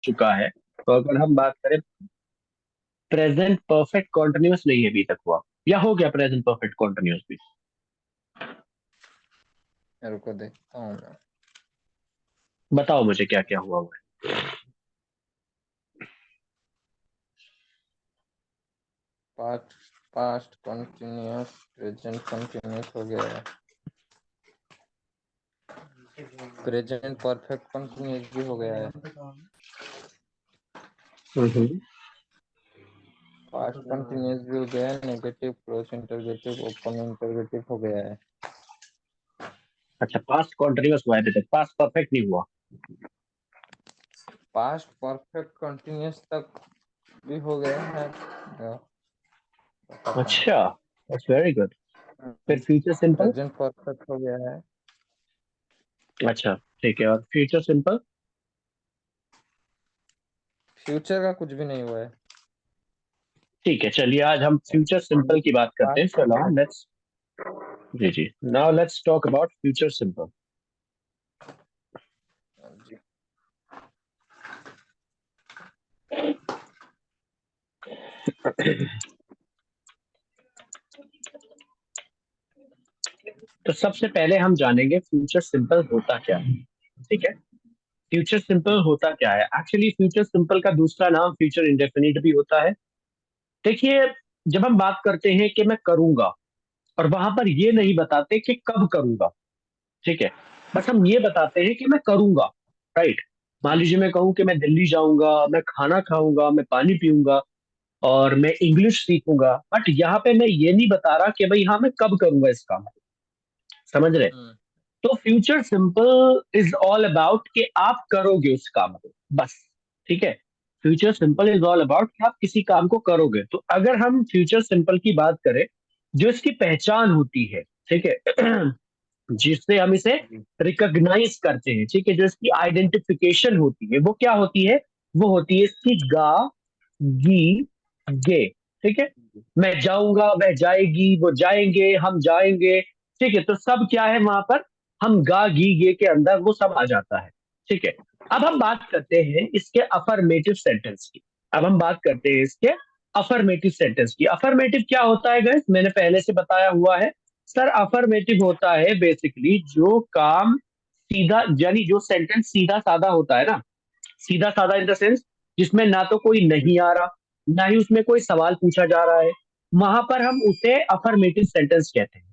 चुका है। तो अगर हम बात करें, प्रेजेंट परफेक्ट कॉन्टिन्यूअस नहीं अभी तक हुआ, या हो गया प्रेजेंट परफेक्ट कॉन्टिन्यूअस भी? रुको देखता हूँ मैं। बताओ मुझे क्या क्या हुआ हुआ past past continuous, present continuous हो गया है, प्रेजेंट परफेक्ट कंटिन्यूअस भी हो गया है, है। पास्ट कंटिन्यूअस भी हो गया है, negative close interrogative open interrogative हो गया है। अच्छा, पास्ट कॉन्टिन्यूअस हुआ है अभी तक, पास्ट परफेक्ट नहीं हुआ। पास्ट परफेक्ट कंटिन्यूअस तक भी हो गया है, पता नहीं। अच्छा, दैट्स वेरी गुड। फिर फ्यूचर सिंपल? प्रेजेंट परफेक्ट हो गया है। अच्छा, ठीक है, और फ्यूचर सिंपल? फ्यूचर का कुछ भी नहीं हुआ है। ठीक है, चलिए आज हम फ्यूचर सिंपल की बात करते हैं। पास्ट चलो परफेक्ट। लेट्स, जी जी, now let's talk about future simple. जी। तो सबसे पहले हम जानेंगे फ्यूचर सिंपल होता क्या है। ठीक है, फ्यूचर सिंपल होता क्या है? एक्चुअली फ्यूचर सिंपल का दूसरा नाम फ्यूचर इंडेफिनिट भी होता है। देखिए, जब हम बात करते हैं कि मैं करूंगा, और वहां पर ये नहीं बताते कि कब करूंगा, ठीक है, बस हम ये बताते हैं कि मैं करूंगा, राइट। मान लीजिए मैं कहूं कि मैं दिल्ली जाऊंगा, मैं खाना खाऊंगा, मैं पानी पीऊंगा, और मैं इंग्लिश सीखूंगा, बट यहाँ पे मैं ये नहीं बता रहा कि भाई हाँ मैं कब करूंगा इस काम को। समझ रहे? हम्म। तो future simple is all about कि आप करोगे उस काम को, बस। ठीक है, future simple is all about कि आप किसी काम को करोगे। तो अगर हम फ्यूचर सिंपल की बात करें, जो इसकी पहचान होती है, ठीक है, जिससे हम इसे जी। रिकॉग्नाइज करते हैं, ठीक है, जो इसकी आइडेंटिफिकेशन होती है वो क्या होती है? वो होती है इसकी गा, गी, गे। ठीक है, मैं जाऊंगा, वह जाएगी, वो जाएंगे, हम जाएंगे। ठीक है, तो सब क्या है वहां पर? हम गा, गी, गे के अंदर वो सब आ जाता है। ठीक है, अब हम बात करते हैं इसके अफर्मेटिव सेंटेंस की। अब हम बात करते हैं इसके अफर्मेटिव सेंटेंस की। अफर्मेटिव क्या होता है गाइस? मैंने पहले से बताया हुआ है सर। अफर्मेटिव होता है बेसिकली जो काम सीधा, यानी जो सेंटेंस सीधा साधा होता है ना, सीधा साधा इन द सेंस जिसमें ना तो कोई नहीं आ रहा, ना ही उसमें कोई सवाल पूछा जा रहा है, वहां पर हम उसे अफर्मेटिव सेंटेंस कहते हैं।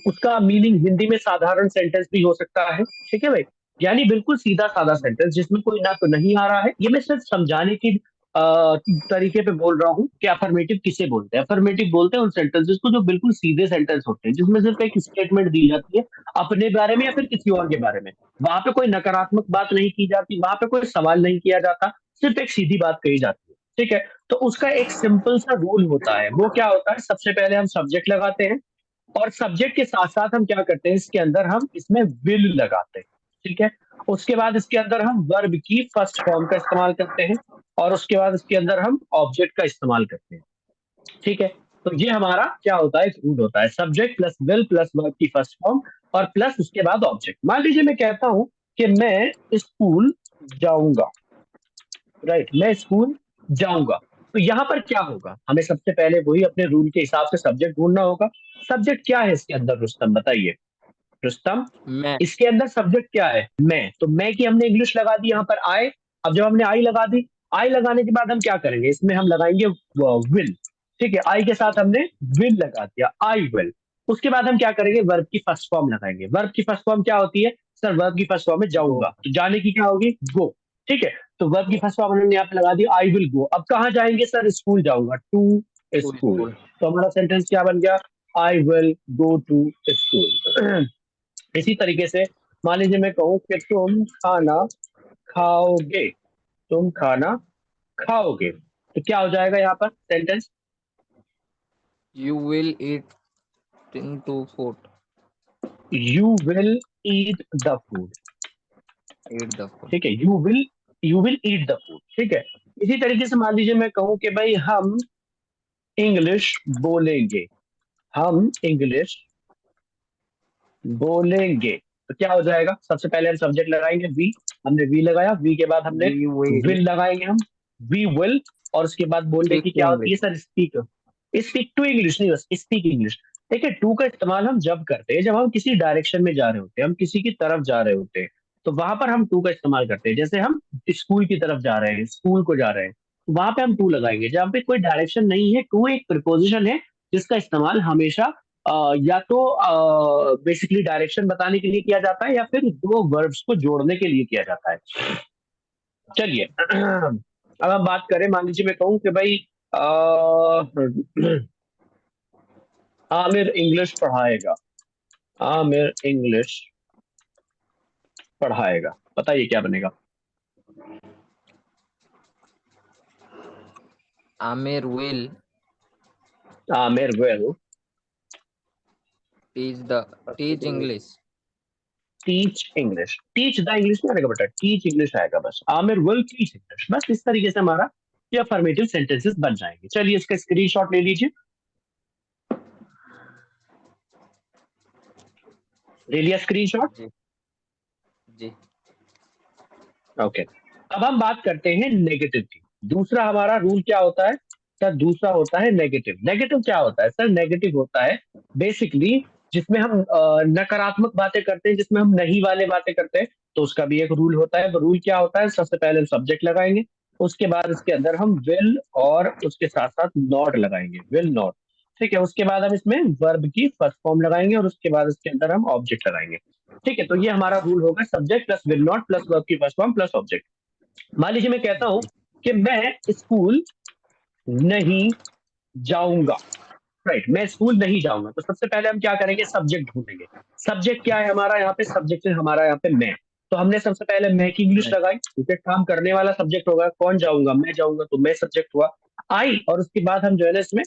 उसका मीनिंग हिंदी में साधारण सेंटेंस भी हो सकता है, ठीक है भाई। यानी बिल्कुल सीधा साधा सेंटेंस जिसमें कोई ना तो नहीं आ रहा है। ये मैं सिर्फ समझाने की तरीके पे बोल रहा हूँ कि अफर्मेटिव किसे बोलते हैं। अफर्मेटिव बोलते हैं उन सेंटेंसेस को जो बिल्कुल सीधे सेंटेंस होते हैं, जिसमें सिर्फ एक स्टेटमेंट दी जाती है अपने बारे में या फिर किसी और के बारे में। वहां पे कोई नकारात्मक बात नहीं की जाती, वहां पे कोई सवाल नहीं किया जाता, सिर्फ एक सीधी बात कही जाती है। ठीक है, तो उसका एक सिंपल सा रूल होता है। वो क्या होता है? सबसे पहले हम सब्जेक्ट लगाते हैं, और सब्जेक्ट के साथ साथ हम क्या करते हैं, इसके अंदर हम इसमें विल लगाते हैं। ठीक है, उसके बाद इसके अंदर हम वर्ब की फर्स्ट फॉर्म का इस्तेमाल करते हैं, और उसके बाद इसके अंदर हम ऑब्जेक्ट का इस्तेमाल करते हैं। ठीक है, तो ये हमारा क्या होता है? एक रूल होता है, subject plus will plus verb की फर्स्ट फॉर्म, और प्लस उसके बाद ऑब्जेक्ट। मान लीजिए मैं कहता हूं कि मैं स्कूल जाऊंगा, राइट, मैं स्कूल जाऊंगा। तो यहां पर क्या होगा? हमें सबसे पहले वही अपने रूल के हिसाब से सब्जेक्ट ढूंढना होगा। सब्जेक्ट क्या है इसके अंदर रुस्तम, बताइए रुस्तम। मैं। इसके अंदर सब्जेक्ट क्या है? मैं। तो मैं की हमने इंग्लिश लगा दी यहाँ पर आई। अब जब हमने आई लगा दी, आई लगाने के बाद हम क्या करेंगे? इसमें हम लगाएंगे विल। ठीक है, आई के साथ हमने विल लगा दिया, आई विल। उसके बाद हम क्या करेंगे? वर्ब की फर्स्ट फॉर्म लगाएंगे। वर्ब की फर्स्ट फॉर्म क्या होती है सर? वर्ब की फर्स्ट फॉर्म है गो। जाऊंगा, तो जाने की क्या होगी? गो। ठीक है, तो वर्ब की फर्स्ट फॉर्म हमने यहाँ पे लगा दी, आई विल गो। अब कहाँ जाएंगे सर? स्कूल जाऊंगा, टू टू स्कूल। स्कूल। तो हमारा सेंटेंस क्या बन गया? I will go to school. इसी तरीके से मान लीजिए मैं कहूं कि तुम खाना खाओगे, तुम खाना खाओगे, तो क्या हो जाएगा यहाँ पर sentence? You will eat in to food. You will eat the food. Eat the food. ठीक है, you will eat the food. ठीक है, इसी तरीके से मान लीजिए मैं कहूं कि भाई हम इंग्लिश बोलेंगे, हम इंग्लिश बोलेंगे, तो क्या हो जाएगा? सबसे पहले हम सब्जेक्ट लगाएंगे वी, हमने वी लगाया, वी के बाद हमने We will विल लगाएंगे हम, वी विल, और उसके बाद बोलने की speak क्या होती English. है sir? Speak. Speak to English नहीं, बस स्पीक इंग्लिश। देखिए, टू का इस्तेमाल हम जब करते हैं जब हम किसी डायरेक्शन में जा रहे होते हैं, हम किसी की तरफ जा रहे होते हैं, तो वहां पर हम टू का इस्तेमाल करते हैं। जैसे हम स्कूल की तरफ जा रहे हैं, स्कूल को जा रहे हैं, तो वहां पे हम टू लगाएंगे। जहाँ पे कोई डायरेक्शन नहीं है, टू एक प्रिपोजिशन है जिसका इस्तेमाल हमेशा या तो बेसिकली डायरेक्शन बताने के लिए किया जाता है, या फिर दो वर्ब्स को जोड़ने के लिए किया जाता है। चलिए, अब हम बात करें, मान लीजिए मैं कहूँ कि भाई आमिर इंग्लिश पढ़ाएगा, आमिर इंग्लिश पढ़ाएगा, बताइए क्या बनेगा? Amir will Aamir will teach English. Teach English, teach the English नहीं आएगा बेटा, टीच इंग्लिश आएगा बस। आमिर विल टीच इंग्लिश, बस इस तरीके से हमारा ये अफर्मेटिव सेंटेंसेस बन जाएंगे। चलिए, इसका स्क्रीनशॉट ले लीजिए। ले लिया स्क्रीनशॉट? जी जी। ओके। अब हम बात करते हैं नेगेटिव की। दूसरा हमारा रूल क्या होता है सर? दूसरा होता है नेगेटिव। नेगेटिव क्या होता है सर? नेगेटिव होता है बेसिकली जिसमें हम नकारात्मक बातें करते हैं, जिसमें हम नहीं वाले बातें करते हैं, तो उसका भी एक रूल होता है। वो रूल क्या होता है? सबसे पहले हम सब्जेक्ट लगाएंगे, उसके बाद इसके अंदर हम विल और उसके साथ साथ नॉट लगाएंगे, विल नॉट। ठीक है, उसके बाद हम इसमें वर्ब की फर्स्ट फॉर्म लगाएंगे, और उसके बाद इसके अंदर हम ऑब्जेक्ट लगाएंगे। ठीक है, तो ये हमारा रूल होगा, subject plus will not plus verb की फर्स्ट फॉर्म प्लस ऑब्जेक्ट। मान लीजिए मैं कहता हूं कि मैं स्कूल नहीं जाऊंगा, राइट, मैं स्कूल नहीं जाऊंगा, तो सबसे पहले हम क्या करेंगे? सब्जेक्ट ढूंढेंगे। सब्जेक्ट क्या है हमारा यहाँ पे? सब्जेक्ट है हमारा यहाँ पे मैं। तो हमने सबसे पहले मैं की इंग्लिश लगाई, क्योंकि काम करने वाला सब्जेक्ट होगा। कौन जाऊंगा? मैं जाऊंगा, तो मैं सब्जेक्ट हुआ। आई, और उसके बाद हम जो है ना इसमें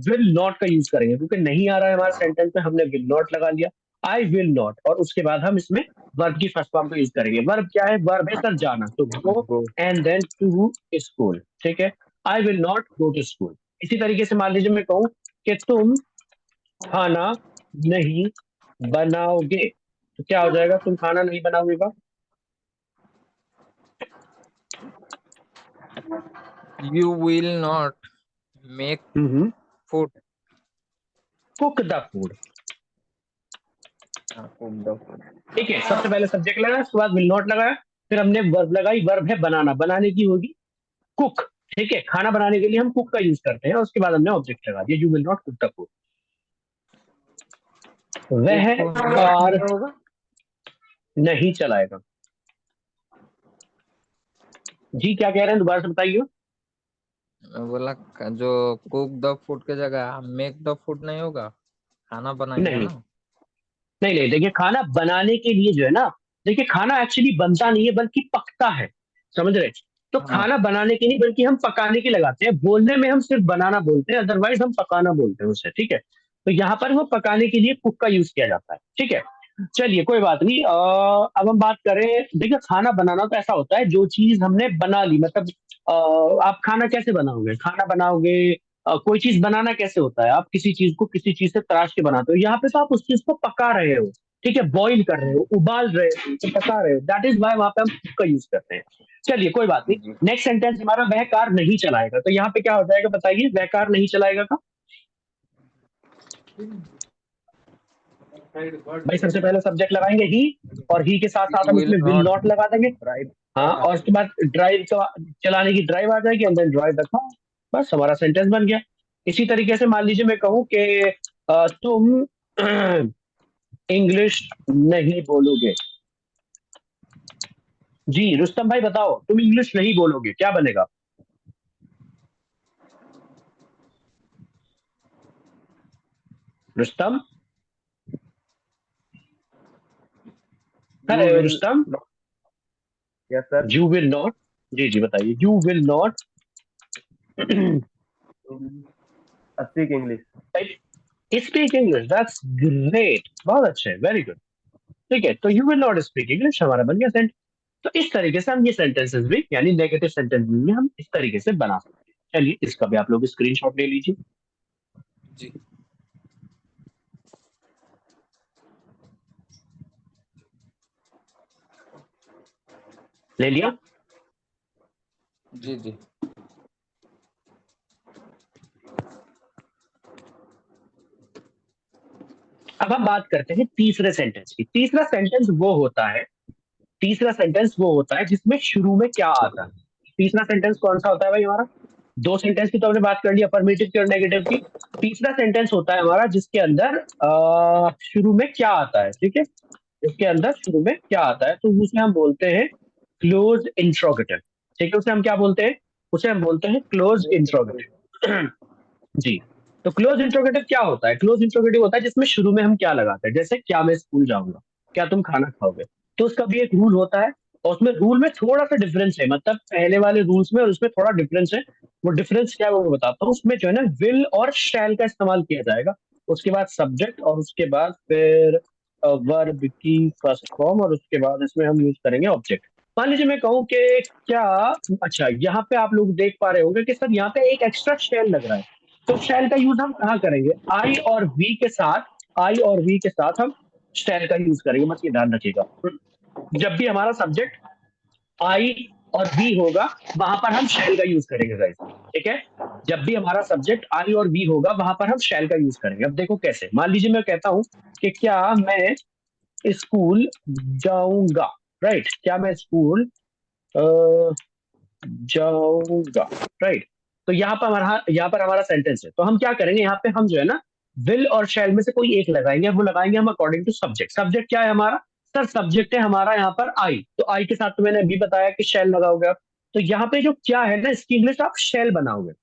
विल नॉट का यूज करेंगे, क्योंकि नहीं आ रहा है हमारे सेंटेंस में, हमने विल नॉट लगा लिया। आई विल नॉट, और उसके बाद हम इसमें वर्ब की फर्स्ट फॉर्म का यूज करेंगे। वर्ब क्या है? वर्ब है सर जाना, तो go Go. And then to school. ठीक है, I will not go to school. इसी तरीके से मान लीजिए मैं कहूँ कि तुम खाना नहीं बनाओगे, तो क्या हो जाएगा? तुम खाना नहीं बनाओगे का? You will not make food. Cook the food. Cook the food. ठीक है, सबसे पहले सब्जेक्ट लगाया, उसके बाद विल नॉट लगाया, फिर हमने वर्ब लगाई, वर्ब है बनाना, बनाने की होगी कुक। ठीक है, खाना बनाने के लिए हम कुक का यूज करते हैं, उसके बाद हमने ऑब्जेक्ट लगा दिया, you will not cook the food. वह Cook कार क्या होगा? नहीं चलाएगा। जी क्या कह रहे हैं, दोबारा से बताइए। मैं बोला जो कुक द फूड के जगह मेक द फूड नहीं होगा, खाना बनाएंगे नहीं ना। नहीं नहीं, देखिए खाना बनाने के लिए जो है ना, देखिए खाना एक्चुअली बनता नहीं है बल्कि पकता है, समझ रहे? तो हाँ खाना बनाने की नहीं बल्कि हम पकाने की लगाते हैं। बोलने में हम सिर्फ बनाना बोलते हैं, अदरवाइज हम पकाना बोलते हैं उसे। ठीक है, तो यहाँ पर वो पकाने के लिए कुक का यूज किया जाता है। ठीक है, चलिए कोई बात नहीं। अब हम बात करें, देखिए खाना बनाना तो ऐसा होता है जो चीज हमने बना ली, मतलब आप खाना कैसे बनाओगे? खाना बनाओगे, कोई चीज बनाना कैसे होता है? आप किसी चीज को किसी चीज से तराश के बनाते हो। यहाँ पे तो आप उस चीज को पका रहे हो, ठीक है, बॉईल कर रहे हो, उबाल रहे हो, तो पका रहे हो, दैट इज वाई वहां पे हम कुक का यूज करते हैं। चलिए कोई बात नहीं। जी। नेक्स्ट सेंटेंस हमारा, वह कार नहीं चलाएगा, तो यहाँ पे क्या हो जाएगा बताइए? वह कार नहीं चलाएगा का भाई सबसे पहले सब्जेक्ट लगाएंगे ही, और ही के साथ You साथ हम will उसमें विल not नॉट लगा देंगे। drive हाँ, the और उसके बाद ड्राइव का, चलाने की ड्राइव आ जाएगी, and then drive the car. बस हमारा सेंटेंस बन गया। इसी तरीके से मान लीजिए मैं कहूँ कि तुम इंग्लिश नहीं बोलोगे। जी रुस्तम भाई बताओ, तुम इंग्लिश नहीं बोलोगे, क्या बनेगा? Rustam, You hello will Rustam. not. Yes, sir. You will not, जी जी बताइए, you will not Speak English. Speak English, that's great, बहुत अच्छे, वेरी गुड। ठीक है, तो you will not speak English हमारा बन गया सेंटेंस। तो इस तरीके से हम ये सेंटेंसेस भी, यानी नेगेटिव सेंटेंस भी हम इस तरीके से बना सकते हैं। चलिए, इसका भी आप लोग स्क्रीनशॉट ले लीजिए। जी। ले लिया? जी जी। अब हम बात करते हैं तीसरे सेंटेंस की। तीसरा सेंटेंस वो होता है जिसमें शुरू में क्या आता है। तीसरा सेंटेंस कौन सा होता है भाई हमारा? दो सेंटेंस की तो हमने बात कर ली, अफर्मेटिव की और नेगेटिव की। तीसरा सेंटेंस होता है हमारा जिसके अंदर शुरू में क्या आता है, ठीक है? इसके अंदर शुरू में क्या आता है, तो उसे हम बोलते हैं क्लोज इंट्रोगेटिव। ठीक है, उसे हम क्या बोलते हैं? उसे हम बोलते हैं क्लोज इंट्रोगेटिव। जी। तो क्लोज इंट्रोगेटिव क्या होता है? क्लोज इंट्रोगेटिव होता है जिसमें शुरू में हम क्या लगाते हैं, जैसे क्या मैं स्कूल जाऊंगा, क्या तुम खाना खाओगे। तो उसका भी एक रूल होता है, और उसमें रूल में थोड़ा सा डिफरेंस है, मतलब पहले वाले रूल्स में और उसमें थोड़ा डिफरेंस है। वो डिफरेंस क्या है वो मैं बताता हूँ। उसमें जो है ना विल और शैल का इस्तेमाल किया जाएगा, उसके बाद सब्जेक्ट, और उसके बाद फिर वर्ब की फर्स्ट फॉर्म, और उसके बाद इसमें हम यूज करेंगे ऑब्जेक्ट। मान लीजिए मैं कहूँ कि क्या, अच्छा यहाँ पे आप लोग देख पा रहे होंगे कि सर यहाँ पे एक एक्स्ट्रा शेल लग रहा है। तो शैल का यूज हम कहाँ करेंगे? आई और वी के साथ हम शैल का यूज करेंगे, बस ये ध्यान रखिएगा। जब भी हमारा सब्जेक्ट आई और वी होगा, वहां पर हम शैल का यूज करेंगे गाइस। ठीक है? जब भी हमारा सब्जेक्ट आई और वी होगा, वहां पर हम शैल का यूज करेंगे। अब देखो कैसे। मान लीजिए मैं कहता हूं कि क्या मैं स्कूल जाऊंगा। राइट? क्या मैं स्कूल जाऊंगा। राइट? तो यहाँ पर हमारा सेंटेंस है, तो हम क्या करेंगे, यहाँ पे हम जो है ना विल और शैल में से कोई एक लगाएंगे। वो लगाएंगे हम अकॉर्डिंग टू सब्जेक्ट। सब्जेक्ट क्या है हमारा? सर सब्जेक्ट है हमारा यहाँ पर आई, तो आई के साथ तो मैंने अभी बताया कि शैल लगाओगे आप। तो यहाँ पे जो क्या है ना, इसकी इंग्लिश आप शैल बनाओगे।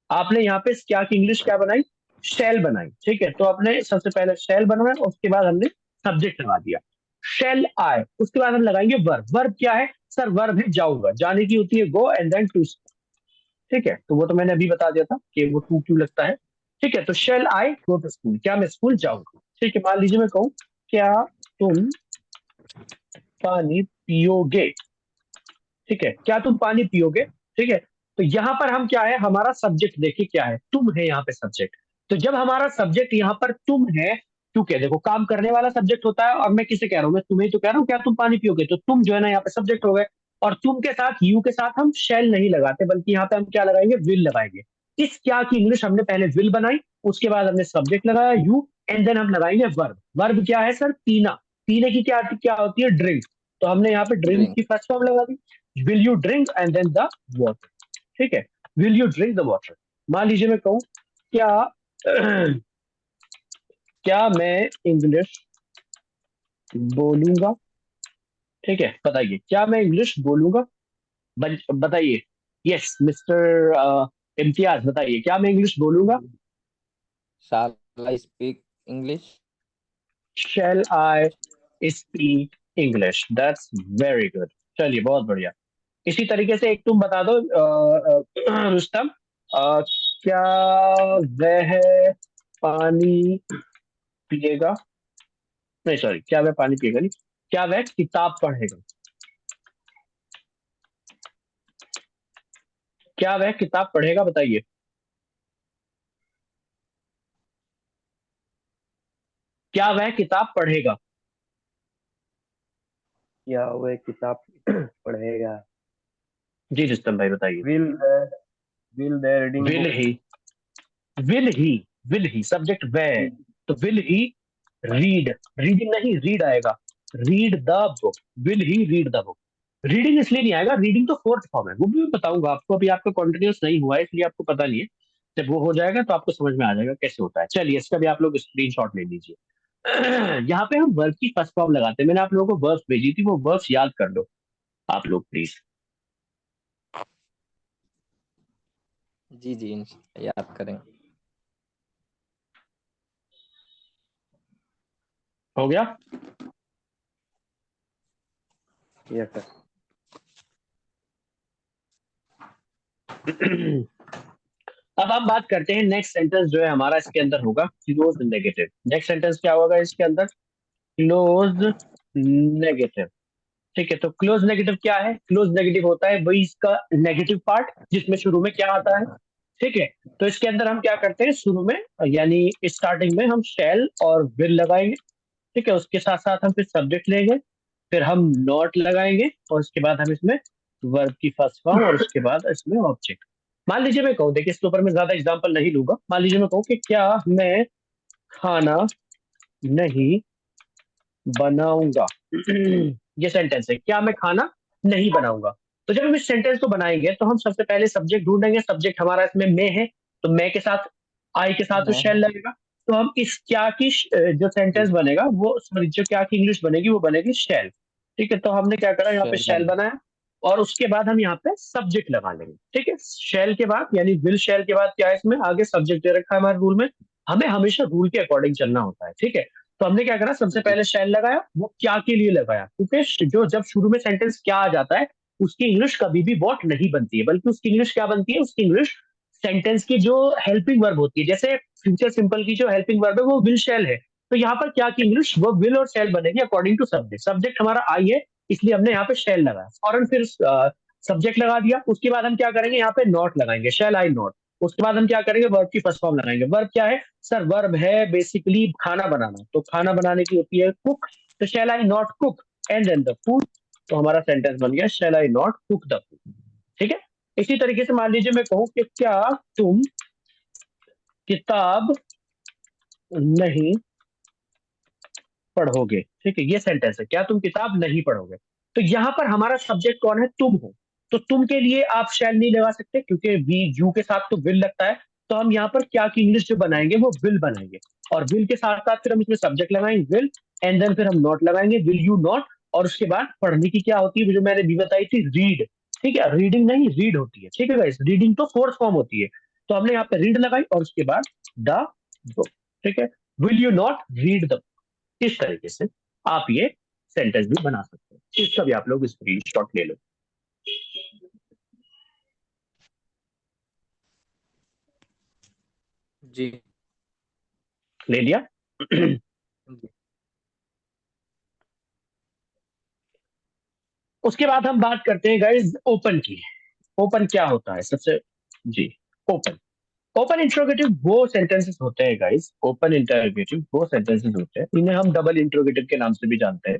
आपने यहाँ पे क्या की इंग्लिश क्या बनाई? शैल बनाई। ठीक है, तो आपने सबसे पहले शैल बनाया, उसके बाद हमने सब्जेक्ट लगा दिया, शैल आए। उसके बाद हम लगाएंगे वर्ब। वर्ब क्या है सर? वर्ब है जाऊंगा, जाने की होती है गो, एंड देन टू। ठीक है, तो वो तो मैंने अभी बता दिया था कि वो टू क्यों लगता है। ठीक है, तो shall I go to school, क्या मैं स्कूल जाऊंगा। ठीक है, मान लीजिए मैं कहूँ क्या तुम पानी पियोगे। ठीक है, क्या तुम पानी पियोगे। ठीक है, तो यहां पर हम क्या है, हमारा सब्जेक्ट देखिए क्या है, तुम है यहाँ पे सब्जेक्ट। तो जब हमारा सब्जेक्ट यहाँ पर तुम है, क्योंकि देखो काम करने वाला सब्जेक्ट होता है, और मैं किसे कह रहा हूँ, मैं तुम्हें ही तो कह रहा हूँ क्या तुम पानी पियोगे, तो तुम जो है ना यहाँ पे सब्जेक्ट हो गए। और तुम के साथ यू के साथ हम शैल नहीं लगाते, बल्कि यहाँ पे हम क्या लगाएंगे, विल लगाएंगे। इस क्या की इंग्लिश हमने पहले विल बनाई, उसके बाद हमने सब्जेक्ट लगाया यू, एंड देन हम लगाएंगे वर्ब। वर्ब क्या है सर? पीना। पीने की क्या क्या होती है? ड्रिंक। तो हमने यहाँ पे ड्रिंक ड्रिंक। की फर्स्ट फॉर्म लगा दी, will you drink and then the water. ठीक है, will you drink the water. मान लीजिए मैं कहूँ क्या क्या मैं इंग्लिश बोलूंगा। ठीक है, बताइए क्या मैं इंग्लिश बोलूंगा। बताइए। यस मिस्टर इम्तियाज, बताइए क्या मैं इंग्लिश बोलूंगा। Shall I speak English? Shall I speak English. That's very good. चलिए बहुत बढ़िया। इसी तरीके से एक तुम बता दो रुस्तम, क्या वह पानी पिएगा। नहीं सॉरी, क्या वह पानी पिएगा नहीं, क्या वह किताब पढ़ेगा। क्या वह किताब पढ़ेगा, बताइए। क्या वह किताब पढ़ेगा। या वह किताब पढ़ेगा। जी रुस्तम भाई बताइए। Will will the reading will book. He. Will he. Will he subject वह है, तो विल ही रीड। रीडिंग नहीं, रीड आएगा। Read the book. Will he read the book. Reading इसलिए नहीं आएगा, रीडिंग तो फोर्थ फॉर्म है, वो भी मैं बताऊंगा आपको, अभी आपका कॉन्टिन्यूस नहीं हुआ है इसलिए आपको पता नहीं है। जब वो हो जाएगा तो आपको समझ में आ जाएगा कैसे होता है। चलिए इसका भी आप लोग स्क्रीनशॉट ले लीजिए। यहाँ पे हम वर्ब की फर्स्ट फॉर्म लगाते हैं। मैंने आप लोगों को वर्ब्स भेजी थी, वो वर्ब्स याद कर लो आप लोग प्लीज। जी जी, याद करेंगे। हो गया? Yes sir. अब हम बात करते हैं नेक्स्ट सेंटेंस जो है हमारा इसके अंदर होगा क्लोज नेगेटिव। नेक्स्ट सेंटेंस क्या होगा इसके अंदर? Close negative. ठीक है, तो क्लोज नेगेटिव क्या है? क्लोज नेगेटिव होता है वही इसका नेगेटिव पार्ट जिसमें शुरू में क्या आता है। ठीक है, तो इसके अंदर हम क्या करते हैं, शुरू में यानी स्टार्टिंग में हम शैल और विल लगाएंगे। ठीक है, उसके साथ साथ हम फिर सब्जेक्ट लेंगे, फिर हम नॉट लगाएंगे और उसके बाद हम इसमें वर्ब की फर्स्ट फॉर्म और उसके बाद इसमें ऑब्जेक्ट। मान लीजिए मैं कहूँ, देखिए इसके ऊपर मैं ज्यादा एग्जांपल नहीं लूंगा, मान लीजिए मैं कहूँ कि क्या मैं खाना नहीं बनाऊंगा। ये सेंटेंस है, क्या मैं खाना नहीं बनाऊंगा। तो जब हम इस सेंटेंस को बनाएंगे तो हम सबसे पहले सब्जेक्ट ढूंढेंगे, सब्जेक्ट हमारा इसमें मैं है, तो मैं के साथ आई के साथ तो मैं शैल हूँ। लगेगा। तो हम इस क्या की जो जी, सेंटेंस बनेगा वो, सॉरी, जो क्या की इंग्लिश बनेगी वो बनेगी शैल। ठीक है, तो हमने क्या करा, यहाँ पे शैल शैल बना। बनाया और उसके बाद हम यहाँ पे सब्जेक्ट लगा लेंगे। ठीक है, शैल के बाद यानी विल शैल के बाद क्या है, इसमें आगे सब्जेक्ट दे रखा है हमारे रूल में। हमें हमेशा रूल के अकॉर्डिंग चलना होता है। ठीक है, तो हमने क्या करा, सबसे जी, पहले शैल लगाया, वो क्या के लिए लगाया, क्योंकि जो जब शुरू में सेंटेंस क्या आ जाता है उसकी इंग्लिश कभी भी वॉट नहीं बनती है, बल्कि उसकी इंग्लिश क्या बनती है, उसकी इंग्लिश सेंटेंस की जो हेल्पिंग वर्ब होती है। जैसे फ्यूचर सिंपल की जो हेल्पिंग वर्ब है वो विल शैल है, तो यहाँ पर क्या की इंग्लिश वो विल और शैल बनेगी अकॉर्डिंग टू सब्जेक्ट। सब्जेक्ट हमारा आई है, इसलिए हमने यहाँ पे शैल लगाया, फौरन फिर सब्जेक्ट लगा दिया। उसके बाद हम क्या करेंगे, यहाँ पे नॉट लगाएंगे, शैल आई नॉट। उसके बाद हम क्या करेंगे, वर्ब की फर्स्ट फॉर्म लगाएंगे। वर्ब क्या है सर, वर्ब है बेसिकली खाना बनाना, तो खाना बनाने की होती है कुक, तो shall I not cook and then the food. तो हमारा सेंटेंस बन गया shall I not cook the food. ठीक है, इसी तरीके से मान लीजिए मैं कहूँ कि क्या तुम किताब नहीं पढ़ोगे। ठीक है, ये सेंटेंस है, क्या तुम किताब नहीं पढ़ोगे। तो यहाँ पर हमारा सब्जेक्ट कौन है, तुम हो। तो तुम के लिए आप शैल नहीं लगा सकते क्योंकि वी यू के साथ तो विल लगता है। तो हम यहाँ पर क्या की इंग्लिश जो बनाएंगे वो विल बनाएंगे, और विल के साथ साथ फिर हम इसमें सब्जेक्ट लगाएंगे विल, एंड देन फिर हम नॉट लगाएंगे, विल यू नॉट। और उसके बाद पढ़ने की क्या होती है, वो जो मैंने भी बताई थी, रीड। ठीक है, रीडिंग नहीं रीड होती है। ठीक है गाइस, रीडिंग तो फोर्थ फॉर्म होती है। तो हमने यहाँ पे रीड लगाई और उसके बाद द बुक। ठीक है, will you not read the, इस तरीके से आप ये सेंटेंस भी बना सकते हैं। इसका भी आप लोग स्क्रीनशॉट ले लो। जी, ले लिया। जी, उसके बाद हम बात करते हैं गाइस ओपन की। ओपन क्या होता है सबसे, जी, ओपन। ओपन इंट्रोगेटिव वो सेंटेंसेस होते हैं गाइस, ओपन इंटरोगेटिव वो सेंटेंसेस होते हैं, इन्हें हम डबल इंट्रोगेटिव के नाम से भी जानते हैं।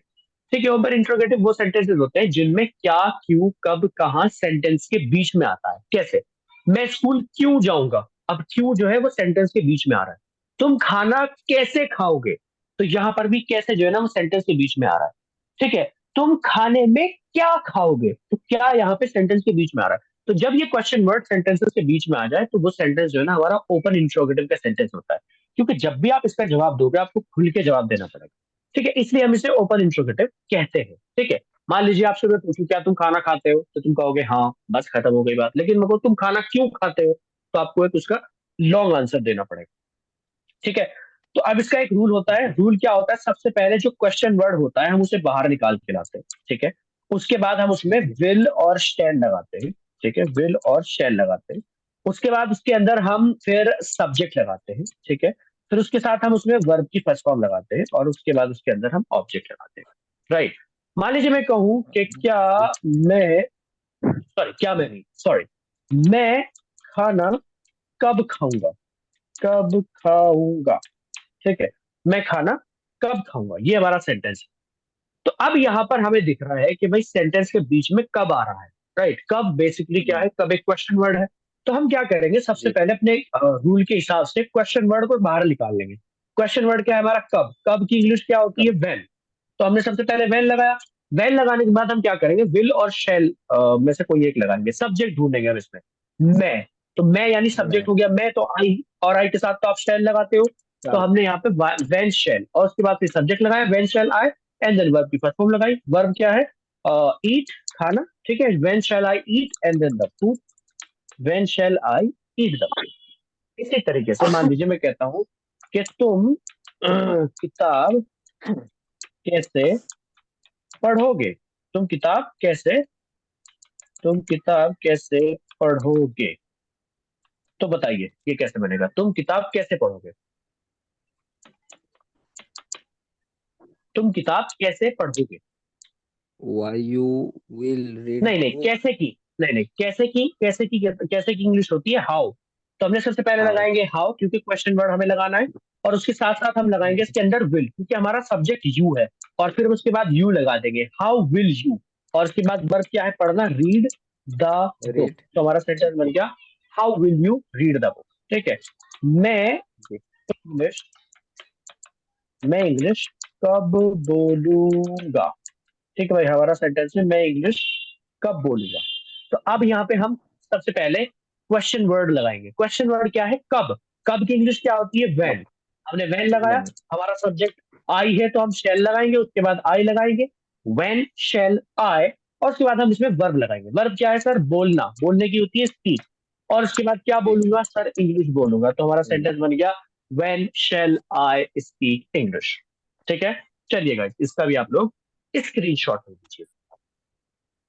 ठीक है, ओपन इंट्रोगेटिव वो सेंटेंसेस होते हैं जिनमें क्या, क्यों, कब, कहाँ सेंटेंस के बीच में आता है। कैसे, मैं स्कूल क्यों जाऊंगा, अब क्यों जो है वो सेंटेंस के बीच में आ रहा है। तुम खाना कैसे खाओगे, तो यहां पर भी कैसे जो है ना वो सेंटेंस के बीच में आ रहा है। ठीक है, तुम खाने में क्या खाओगे, तो क्या यहाँ पे सेंटेंस के बीच में आ रहा है। तो जब ये क्वेश्चन वर्ड सेंटेंसेस के बीच में आ जाए तो वो सेंटेंस जो है ना हमारा ओपन इंट्रोगेटिव का सेंटेंस होता है, क्योंकि जब भी आप इसका जवाब दोगे आपको खुल के जवाब देना पड़ेगा। ठीक है, इसलिए हम इसे ओपन इंट्रोगेटिव कहते हैं। ठीक है, मान लीजिए आपसे मैं पूछूं क्या तुम खाना खाते हो, तो तुम कहोगे हाँ, बस खत्म हो गई बात। लेकिन मैं कहूं तुम खाना क्यों खाते हो, तो आपको एक उसका लॉन्ग आंसर देना पड़ेगा। ठीक है, तो अब इसका एक रूल होता है। रूल क्या होता है, सबसे पहले जो क्वेश्चन वर्ड होता है हम उसे बाहर निकाल के लाते हैं। ठीक है, उसके बाद हम उसमें विल और शैल लगाते हैं। ठीक है, विल और शैल लगाते हैं। उसके बाद उसके अंदर हम फिर सब्जेक्ट लगाते हैं। ठीक है, फिर उसके साथ हम उसमें वर्ब की फर्स्ट फॉर्म लगाते हैं और उसके बाद उसके अंदर हम ऑब्जेक्ट लगाते हैं। राइट, मान लीजिए मैं कहूं कि क्या जी, मैं, सॉरी क्या मैं नहीं, सॉरी, मैं खाना कब खाऊंगा, कब खाऊंगा। ठीक है, मैं खाना कब खाऊंगा, ये हमारा सेंटेंस है। तो अब यहां पर हमें दिख रहा है कि भाई सेंटेंस के बीच में कब आ रहा है। राइट, कब बेसिकली क्या है, कब एक क्वेश्चन वर्ड है। तो हम क्या करेंगे, सबसे जी, पहले अपने रूल के हिसाब से क्वेश्चन वर्ड को बाहर निकाल लेंगे। क्वेश्चन वर्ड क्या है हमारा, कब। कब की इंग्लिश क्या होती है, व्हेन। तो हमने सबसे पहले व्हेन लगाया। व्हेन लगाने के बाद हम क्या करेंगे, विल और शैल में से कोई एक लगाएंगे। सब्जेक्ट ढूंढेंगे हम इसमें, मैं। तो मैं यानी मैं। सब्जेक्ट हो गया मैं, तो आई, और आई के साथ तो आप शैल लगाते हो। तो चाल। हमने यहाँ पे व्हेन शैल और उसके बाद फिर सब्जेक्ट लगाया when shall I, and then verb की फर्स्ट फॉर्म लगाई। वर्ब क्या है, ईट, खाना। ठीक है, when shall I eat and then the food, when shall I eat the food. इसी तरीके से मान लीजिए मैं कहता हूँ कि तुम किताब कैसे पढ़ोगे, तुम किताब कैसे, तुम किताब कैसे पढ़ोगे। तो बताइए ये कैसे बनेगा, तुम किताब कैसे पढ़ोगे, तुम किताब कैसे पढ़ोगे। वाई यू विल रीड नहीं नहीं बुक। कैसे की, नहीं नहीं कैसे की, कैसे की, कैसे की इंग्लिश होती है हाउ। तो हमने सबसे पहले How. लगाएंगे हाउ, क्योंकि क्वेश्चन वर्ड हमें लगाना है, और उसके साथ साथ हम लगाएंगे इसके अंदर विल, क्योंकि हमारा सब्जेक्ट यू है, और फिर उसके बाद यू लगा देंगे, हाउ विल यू, और उसके बाद वर्ब क्या है पढ़ना, रीड द बुक। Read. तो हमारा सेंटेंस बन गया how will you read the book. ठीक है, मैं इंग्लिश कब बोलूंगा। ठीक है भाई, हमारा सेंटेंस है मैं इंग्लिश कब बोलूंगा। तो अब यहाँ पे हम सबसे पहले क्वेश्चन वर्ड लगाएंगे। क्वेश्चन वर्ड क्या है, कब। कब की इंग्लिश क्या होती है, व्हेन। हमने व्हेन लगाया, When. हमारा सब्जेक्ट आई है तो हम शैल लगाएंगे, उसके बाद आई लगाएंगे, व्हेन शैल आई, और उसके बाद हम इसमें वर्ब लगाएंगे। वर्ब क्या है सर, बोलना, बोलने की होती है स्पीक, और उसके बाद क्या बोलूंगा सर, इंग्लिश बोलूंगा। तो हमारा सेंटेंस बन गया when shall I speak English. ठीक है, चलिए गाइस, इसका भी आप लोग स्क्रीनशॉट ले लीजिए।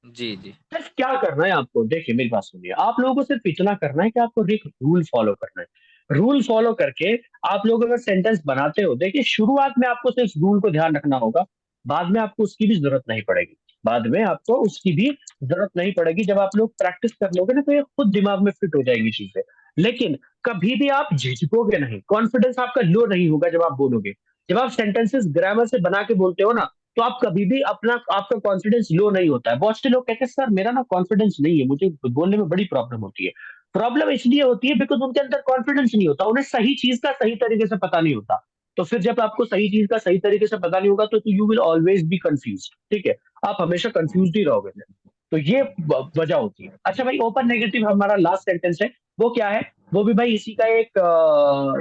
जी जी। सिर्फ क्या करना है आपको, देखिए मेरी बात सुनिए, आप लोगों को सिर्फ इतना करना है कि आपको एक रूल फॉलो करना है। रूल फॉलो करके आप लोग अगर सेंटेंस बनाते हो, देखिए शुरुआत में आपको सिर्फ रूल को ध्यान रखना होगा, बाद में आपको उसकी भी जरूरत नहीं पड़ेगी। बाद में आपको उसकी भी जरूरत नहीं पड़ेगी, जब आप लोग प्रैक्टिस कर लोगे ना तो ये खुद दिमाग में फिट हो जाएंगी चीजें। लेकिन कभी भी आप झिझकोगे नहीं, कॉन्फिडेंस आपका लो नहीं होगा जब आप बोलोगे। जब आप सेंटेंसेस ग्रामर से बना के बोलते हो ना, तो आप कभी भी अपना, आपका कॉन्फिडेंस लो नहीं होता है। बहुत से लोग कहते हैं सर मेरा ना कॉन्फिडेंस नहीं है, मुझे बोलने में बड़ी प्रॉब्लम होती है। प्रॉब्लम इसलिए होती है बिकॉज उनके अंदर कॉन्फिडेंस नहीं होता, उन्हें सही चीज का सही तरीके से पता नहीं होता। तो फिर जब आपको सही चीज का सही तरीके से पता नहीं होगा तो you will always be confuse. ठीक है, आप हमेशा कंफ्यूज ही रहोगे फिर। तो ये वजह होती है। अच्छा भाई, ओपन नेगेटिव हमारा लास्ट सेंटेंस है, वो क्या है, वो भी भाई इसी का एक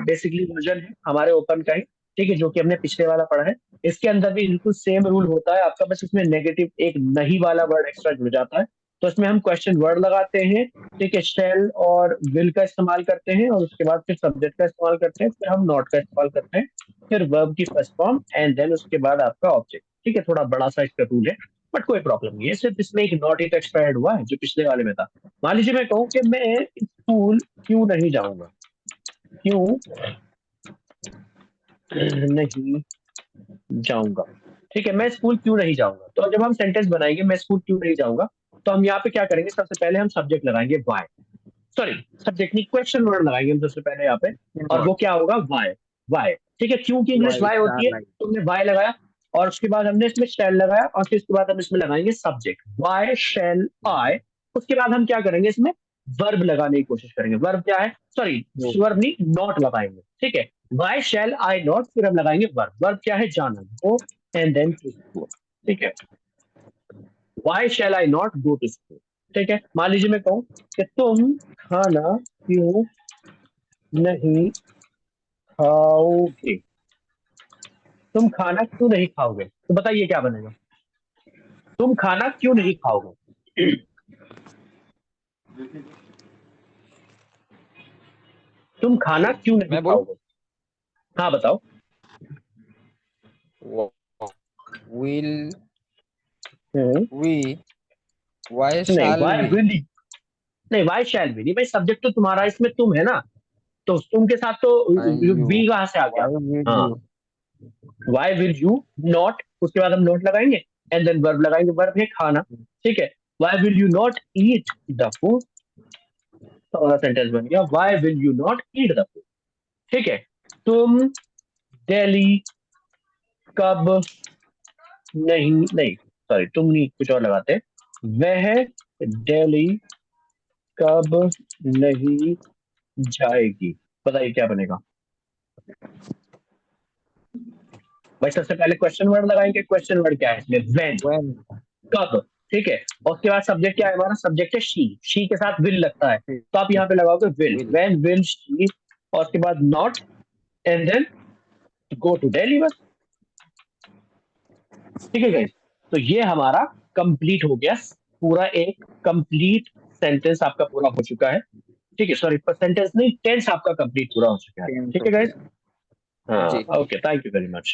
बेसिकली वर्जन है हमारे ओपन का ही। ठीक है, जो कि हमने पिछले वाला पढ़ा है। इसके अंदर भी बिल्कुल सेम रूल होता है आपका, बस इसमें नेगेटिव एक नहीं वाला वर्ड एक्स्ट्रा जुड़ जाता है। तो इसमें हम क्वेश्चन वर्ड लगाते हैं, ठीक है, शेल और विल का इस्तेमाल करते हैं, और उसके बाद फिर सब्जेक्ट का इस्तेमाल करते हैं, फिर हम नॉट का इस्तेमाल करते हैं, फिर वर्ब की फर्स्ट फॉर्म, एंड देन उसके बाद आपका ऑब्जेक्ट। ठीक है, थोड़ा बड़ा सा इसका रूल है, बट कोई प्रॉब्लम नहीं है। सिर्फ इसमें एक नॉट ही तो एक्स्ट्रा ऐड हुआ है जो पिछले वाले में था। मान लीजिए मैं कहूँ कि मैं स्कूल क्यों नहीं जाऊंगा, क्यों नहीं जाऊंगा। ठीक है, मैं स्कूल क्यों नहीं जाऊंगा। तो जब हम सेंटेंस बनाएंगे मैं स्कूल क्यों नहीं जाऊंगा, तो हम यहाँ पे क्या करेंगे, सबसे पहले हम सब्जेक्ट लगाएंगे वाई, सॉरी सब्जेक्ट नहीं, क्वेश्चन वर्ड लगाएंगे हम सबसे पहले यहाँ पे, और वो क्या होगा, वाई। वाई, ठीक है, क्यों की इंग्लिश Why वाई star होती है, like. तो हमने वाई लगाया, और उसके बाद हमने इसमें शैल लगाया, और फिर उसके बाद हम इसमें लगाएंगे सब्जेक्ट, वाई शैल आई। उसके बाद हम क्या करेंगे, इसमें वर्ब लगाने की कोशिश करेंगे। वर्ब क्या है, सॉरी वर्ब नहीं, नॉट लगाएंगे। ठीक है, वाई शैल आई नॉट, फिर हम लगाएंगे वर्ब। वर्ब क्या है, जाना, go and then to school. ठीक है, why shall I not go to school. ठीक है, मान लीजिए मैं कहूँ कि तुम खाना क्यों नहीं खाओगे, तुम खाना क्यों नहीं खाओगे, तो बताइए क्या बनेगा, तुम खाना क्यों नहीं खाओगे। तुम खाना क्यों नहीं मैं बोलूं? खाओगे, हाँ बताओ। Will hmm, we? Why नहीं, shall वाई we? विल, नहीं वाई शैल भी नहीं भाई, सब्जेक्ट तो तुम्हारा इसमें तुम है ना, तो तुम के साथ तो I वी you. कहां से आ गया। Why will हाँ, you? Why will you not, उसके बाद हम नॉट लगाएंगे, एंड देन वर्ब लगाएंगे, वर्ब है खाना। ठीक है, why will you not eat the food, तो हमारा सेंटेंस बन गया why will you not eat the food. ठीक है, तुम दिल्ली कब नहीं, नहीं सॉरी, तुम नहीं, कुछ और लगाते हैं, वह दिल्ली कब नहीं जाएगी, बताइए क्या बनेगा। भाई सबसे पहले क्वेश्चन वर्ड लगाएंगे, क्वेश्चन वर्ड क्या है इसमें, व्हेन, When? कब। ठीक है, और उसके बाद सब्जेक्ट क्या है हमारा, सब्जेक्ट है शी के साथ विल लगता है, तो आप यहाँ पे लगाओगे will, Will. When will she, और उसके बाद not, and then go to Delhi, बस। ठीक है guys? तो ये हमारा कंप्लीट हो गया, पूरा एक कंप्लीट सेंटेंस आपका पूरा हो चुका है। ठीक है, सॉरी सेंटेंस नहीं, टेंस आपका कंप्लीट पूरा हो चुका है। Tenth ठीक हो है गाइस, गया। हाँ जी। Okay, thank you very much.